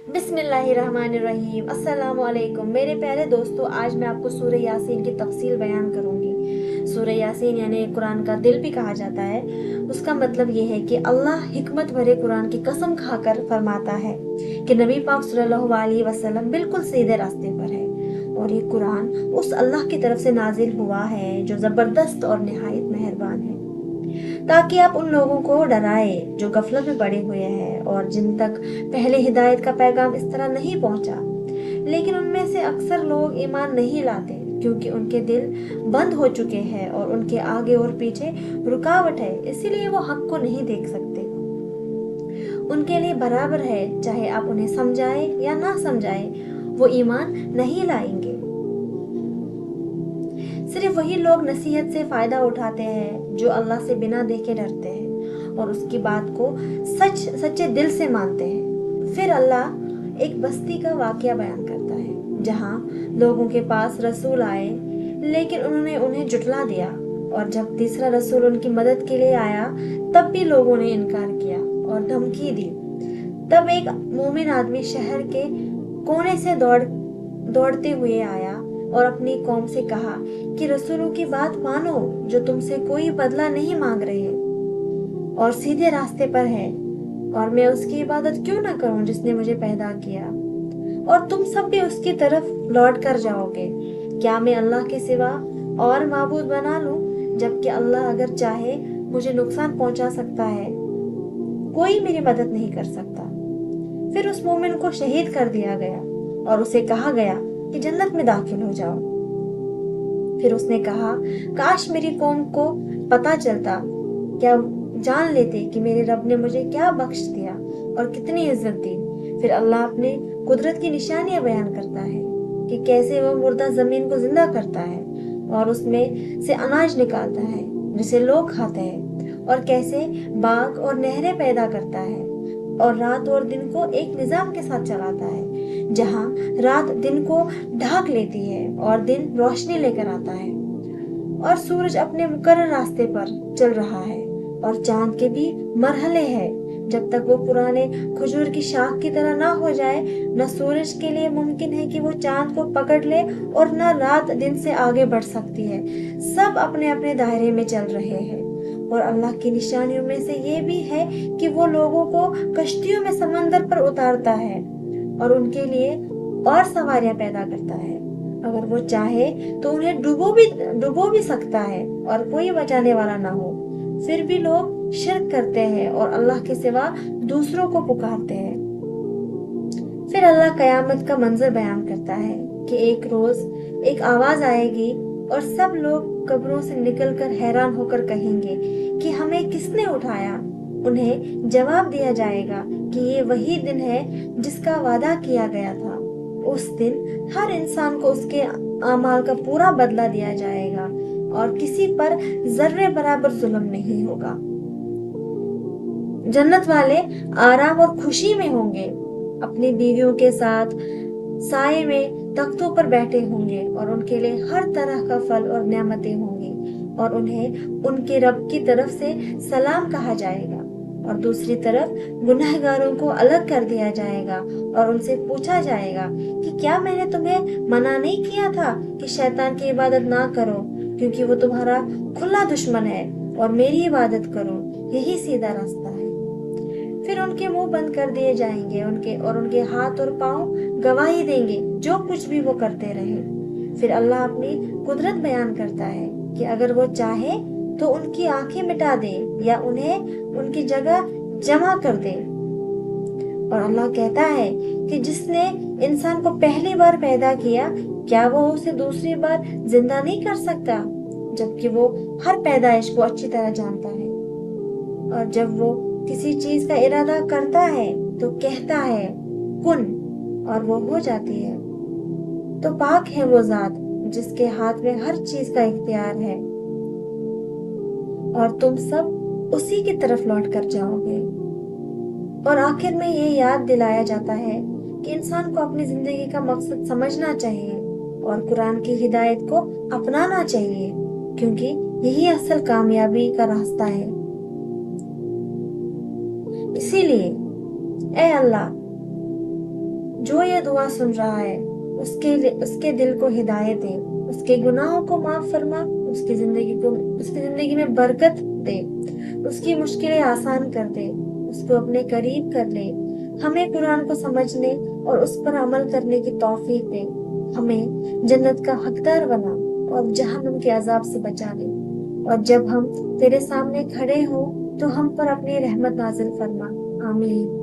बिस्मिल्लाहिर्रहमानिर्रहीम। अस्सलाम वालेकुम मेरे प्यारे दोस्तों, आज मैं आपको सूरह यासीन की तफसील बयान करूंगी। सूरह यासीन यानी कुरान का दिल भी कहा जाता है। उसका मतलब ये है कि अल्लाह हिकमत भरे कुरान की कसम खाकर फरमाता है कि नबी पाक सल्लल्लाहु अलैहि वसल्लम बिल्कुल सीधे रास्ते पर है और ये कुरान उस अल्लाह की तरफ से नाजिल हुआ है जो जबरदस्त और निहायत मेहरबान है, ताकि आप उन लोगों को डराए जो गफलत में पड़े हुए हैं और जिन तक पहले हिदायत का पैगाम इस तरह नहीं पहुंचा। लेकिन उनमें से अक्सर लोग ईमान नहीं लाते क्योंकि उनके दिल बंद हो चुके हैं और उनके आगे और पीछे रुकावट है, इसीलिए वो हक को नहीं देख सकते। उनके लिए बराबर है, चाहे आप उन्हें समझाए या ना समझाए, वो ईमान नहीं लाएंगे। सिर्फ वही लोग नसीहत से फायदा उठाते हैं जो अल्लाह से बिना देखे डरते हैं और उसकी बात को सच्चे दिल से मानते हैं। फिर अल्लाह एक बस्ती का वाकया बयान करता है जहां लोगों के पास रसूल आए लेकिन उन्होंने उन्हें जुटला दिया, और जब तीसरा रसूल उनकी मदद के लिए आया तब भी लोगों ने इनकार किया और धमकी दी। तब एक मोमिन आदमी शहर के कोने से दौड़ते हुए आया और अपनी कौम से कहा कि रसूलों की बात मानो जो तुमसे कोई बदला नहीं मांग रहे और सीधे रास्ते पर है, और मैं उसकी इबादत क्यों ना करूं जिसने मुझे पैदा किया, और तुम सब भी उसकी तरफ लौट कर जाओगे। क्या मैं अल्लाह के सिवा और माबूद बना लूं, जबकि अल्लाह अगर चाहे मुझे नुकसान पहुंचा सकता है, कोई मेरी मदद नहीं कर सकता। फिर उस मोमिन को शहीद कर दिया गया और उसे कहा गया कि जन्नत में दाखिल हो जाओ। फिर उसने कहा, काश मेरी कौम को पता चलता, क्या जान लेते कि मेरे रब ने मुझे क्या बख्श दिया और कितनी इज्जत दी। फिर अल्लाह अपने कुदरत की निशानियां बयान करता है कि कैसे वो मुर्दा जमीन को जिंदा करता है और उसमें से अनाज निकालता है जिसे लोग खाते हैं, और कैसे बाग और नहरें पैदा करता है और रात और दिन को एक निजाम के साथ चलाता है, जहां रात दिन को ढाक लेती है और दिन रोशनी लेकर आता है, और सूरज अपने मुकर्रर रास्ते पर चल रहा है, और चांद के भी मरहले हैं जब तक वो पुराने खजूर की शाख की तरह ना हो जाए। न सूरज के लिए मुमकिन है कि वो चांद को पकड़ ले और न रात दिन से आगे बढ़ सकती है। सब अपने अपने दायरे में चल रहे हैं। और अल्लाह की निशानियों में से ये भी है कि वो लोगों को कश्तियों में समंदर पर उतारता है और उनके लिए और सवारियां पैदा करता है। अगर वो चाहे तो उन्हें डुबो भी सकता है और कोई बचाने वाला ना हो। फिर भी लोग शिर्क करते हैं और अल्लाह के सिवा दूसरों को पुकारते हैं। फिर अल्लाह कयामत का मंजर बयान करता है कि एक रोज एक आवाज आएगी और सब लोग कब्रों से निकलकर हैरान होकर कहेंगे कि हमें किसने उठाया। उन्हें जवाब दिया जाएगा कि ये वही दिन है जिसका वादा किया गया था। उस दिन हर इंसान को उसके अमाल का पूरा बदला दिया जाएगा और किसी पर जर्रे बराबर जुल्म नहीं होगा। जन्नत वाले आराम और खुशी में होंगे, अपनी बीवियों के साथ साए में तख्तों पर बैठे होंगे और उनके लिए हर तरह का फल और नेमतें होंगी, और उन्हें उनके रब की तरफ से सलाम कहा जाएगा। और दूसरी तरफ गुनहगारों को अलग कर दिया जाएगा और उनसे पूछा जाएगा कि क्या मैंने तुम्हें मना नहीं किया था कि शैतान की इबादत ना करो, क्योंकि वो तुम्हारा खुला दुश्मन है, और मेरी इबादत करो, यही सीधा रास्ता है। फिर उनके मुंह बंद कर दिए जाएंगे, उनके हाथ और पांव गवाही देंगे जो कुछ भी वो करते रहे। फिर अल्लाह अपनी कुदरत बयान करता है कि अगर वो चाहे तो उनकी आंखें मिटा दे या उन्हें उनकी जगह जमा कर दे। और अल्लाह कहता है कि जिसने इंसान को पहली बार पैदा किया, क्या वो उसे दूसरी बार जिंदा नहीं कर सकता, जबकि वो हर पैदाइश को अच्छी तरह जानता है। और जब वो किसी चीज का इरादा करता है तो कहता है कुन, और वो हो जाती है। तो पाक है वो जात जिसके हाथ में हर चीज का इख्तियार है, और तुम सब उसी की तरफ लौट कर जाओगे। और आखिर में ये याद दिलाया जाता है कि इंसान को अपनी जिंदगी का मकसद समझना चाहिए और कुरान की हिदायत को अपनाना चाहिए, क्योंकि यही असल कामयाबी का रास्ता है। इसीलिए ऐ अल्लाह, جو یہ دعا سن رہا ہے اس کے دل کو ہدایت دے، اس کے گناہوں کو معاف فرما، اس کی زندگی میں برکت دے، اس کی مشکلیں آسان کر دے، اس کو اپنے قریب کر لے، ہمیں قرآن کو سمجھنے اور اس پر عمل کرنے کی توفیق دے، ہمیں جنت کا حقدار بنا اور جہنم کے عذاب سے بچا لے، اور جب ہم تیرے سامنے کھڑے ہوں تو ہم پر اپنی رحمت نازل فرما، آمین۔